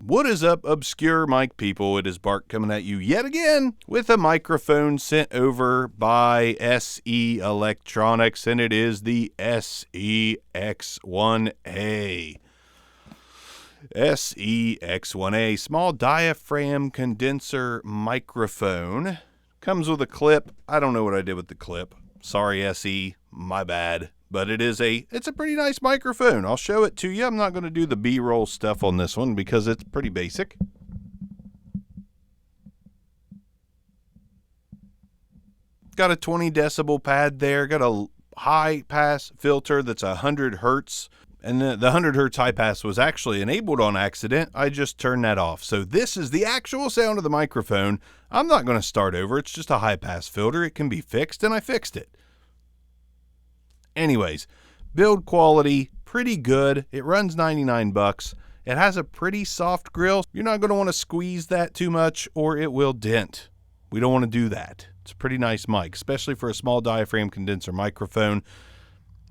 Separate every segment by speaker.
Speaker 1: What is up, obscure mic people? It is Bart coming at you yet again with a microphone sent over by SE Electronics, and it is the SEX1A. SEX1A, small diaphragm condenser microphone. Comes with a clip. I don't know what I did with the clip. Sorry, SE, my bad. But it's a pretty nice microphone. I'll show it to you. I'm not going to do the B-roll stuff on this one because it's pretty basic. Got a 20 decibel pad there. Got a high pass filter that's 100 hertz. And the 100 hertz high pass was actually enabled on accident. I just turned that off. So this is the actual sound of the microphone. I'm not going to start over. It's just a high pass filter. It can be fixed, and I fixed it. Anyways, build quality, pretty good. It runs 99 bucks. It has a pretty soft grill. You're not going to want to squeeze that too much or it will dent. We don't want to do that. It's a pretty nice mic, especially for a small diaphragm condenser microphone.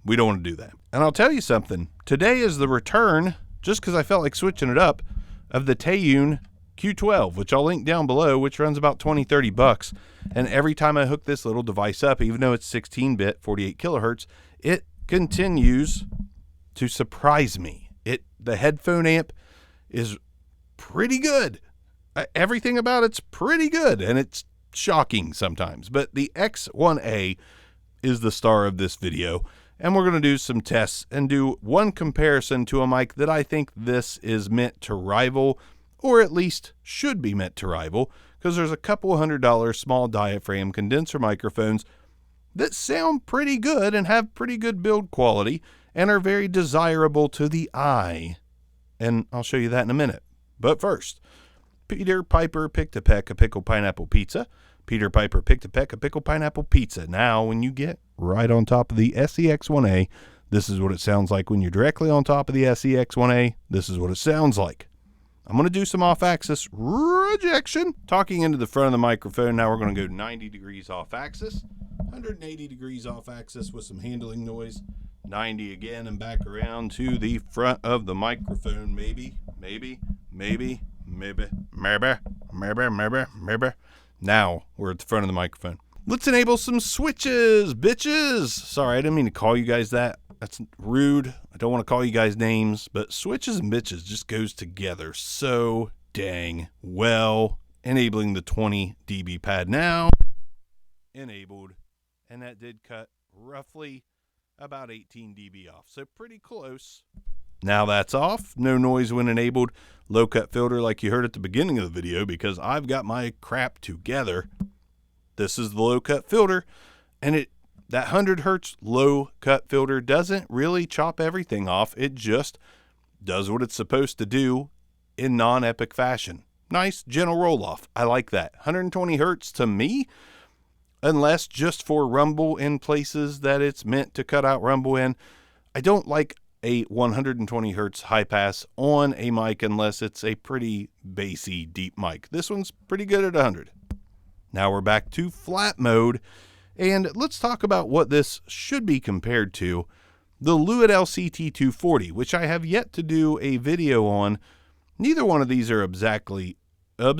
Speaker 1: We don't want to do that. And I'll tell you something. Today is the return, just because I felt like switching it up, of the Taiyun Q12, which I'll link down below, which runs about 20-30 bucks. And every time I hook this little device up, even though it's 16-bit, 48 kilohertz, it continues to surprise me. The headphone amp is pretty good. Everything about it's pretty good, and it's shocking sometimes. But the X1A is the star of this video, and we're going to do some tests and do one comparison to a mic that I think this is meant to rival, or at least should be meant to rival, because there's a couple $100 small diaphragm condenser microphones that sound pretty good and have pretty good build quality and are very desirable to the eye. And I'll show you that in a minute. But first, Peter Piper picked a peck of pickled pineapple pizza. Peter Piper picked a peck of pickled pineapple pizza. Now, when you get right on top of the SEX1A, this is what it sounds like. When you're directly on top of the SEX1A, this is what it sounds like. I'm going to do some off-axis rejection. Talking into the front of the microphone, now we're going to go 90 degrees off-axis, 180 degrees off-axis with some handling noise, 90 again, and back around to the front of the microphone, maybe. Now we're at the front of the microphone. Let's enable some switches, bitches. Sorry, I didn't mean to call you guys that. That's rude. I don't want to call you guys names, but switches and bitches just goes together so dang well. Enabling the 20 dB pad now. Enabled. And that did cut roughly about 18 dB off. So pretty close. Now that's off. No noise when enabled. Low cut filter like you heard at the beginning of the video because I've got my crap together. This is the low cut filter, and that 100 hertz low cut filter doesn't really chop everything off. It just does what it's supposed to do in non-epic fashion. Nice gentle roll off. I like that. 120 hertz to me, unless just for rumble in places that it's meant to cut out rumble in. I don't like a 120 hertz high pass on a mic unless it's a pretty bassy deep mic. This one's pretty good at 100. Now we're back to flat mode, and let's talk about what this should be compared to. The Lewitt LCT240, which I have yet to do a video on. Neither one of these are exactly, yes,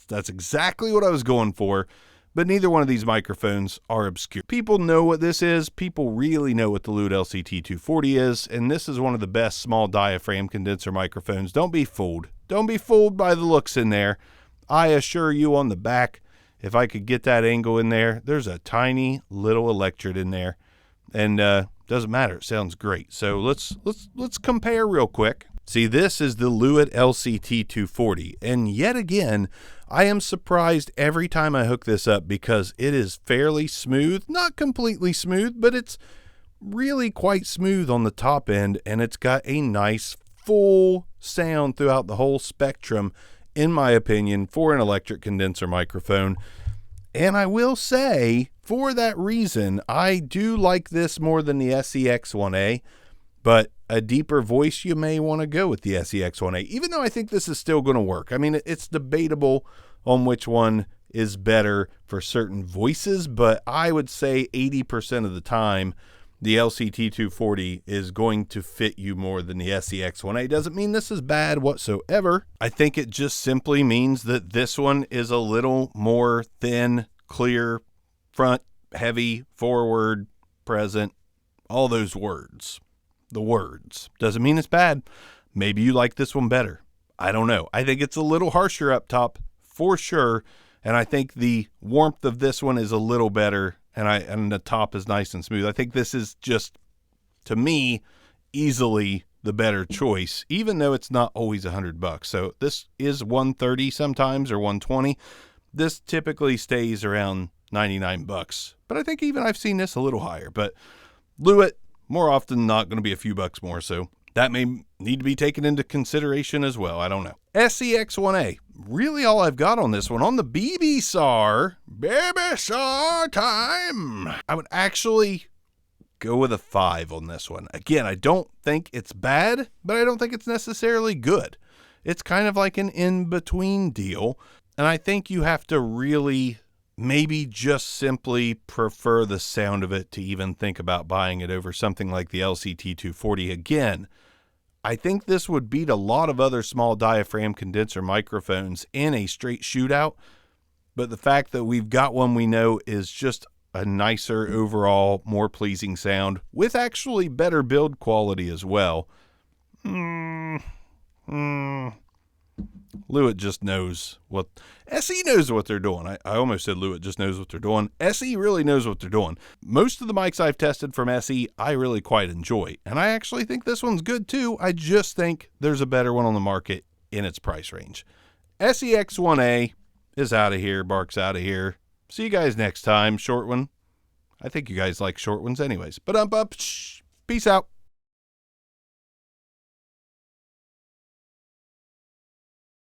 Speaker 1: that's exactly what I was going for. But neither one of these microphones are obscure. People know what this is. People really know what the Lewitt LCT240 is. And this is one of the best small diaphragm condenser microphones. Don't be fooled. Don't be fooled by the looks in there. I assure you on the back, if I could get that angle in there, there's a tiny little electrode in there. And doesn't matter. It sounds great. So let's compare real quick. See, this is the Lewitt LCT240. And yet again, I am surprised every time I hook this up because it is fairly smooth. Not completely smooth, but it's really quite smooth on the top end. And it's got a nice full sound throughout the whole spectrum, in my opinion, for an electric condenser microphone. And I will say, for that reason, I do like this more than the SEX1A. But a deeper voice, you may want to go with the SEX1A, even though I think this is still going to work. I mean, it's debatable on which one is better for certain voices, but I would say 80% of the time, the LCT240 is going to fit you more than the SEX1A. Doesn't mean this is bad whatsoever. I think it just simply means that this one is a little more thin, clear, front, heavy, forward, present, all those words. The words. Doesn't mean it's bad. Maybe you like this one better. I don't know. I think it's a little harsher up top for sure. And I think the warmth of this one is a little better. And the top is nice and smooth. I think this is just, to me, easily the better choice, even though it's not always $100. So this is $130 sometimes or $120. This typically stays around $99. But I think even I've seen this a little higher. But Lewitt, more often than not, going to be a few bucks more. So that may need to be taken into consideration as well. I don't know. SEX1A. Really all I've got on this one. On the BB SAR time, I would actually go with a 5 on this one. Again, I don't think it's bad, but I don't think it's necessarily good. It's kind of like an in-between deal. And I think you have to really maybe just simply prefer the sound of it to even think about buying it over something like the LCT240. Again, I think this would beat a lot of other small diaphragm condenser microphones in a straight shootout, but the fact that we've got one we know is just a nicer overall, more pleasing sound with actually better build quality as well. Lewitt just knows what... SE knows what they're doing. I almost said Lewitt just knows what they're doing. SE really knows what they're doing. Most of the mics I've tested from SE, I really quite enjoy. And I actually think this one's good too. I just think there's a better one on the market in its price range. SEX1A is out of here. Bark's out of here. See you guys next time. Short one. I think you guys like short ones anyways. But peace out.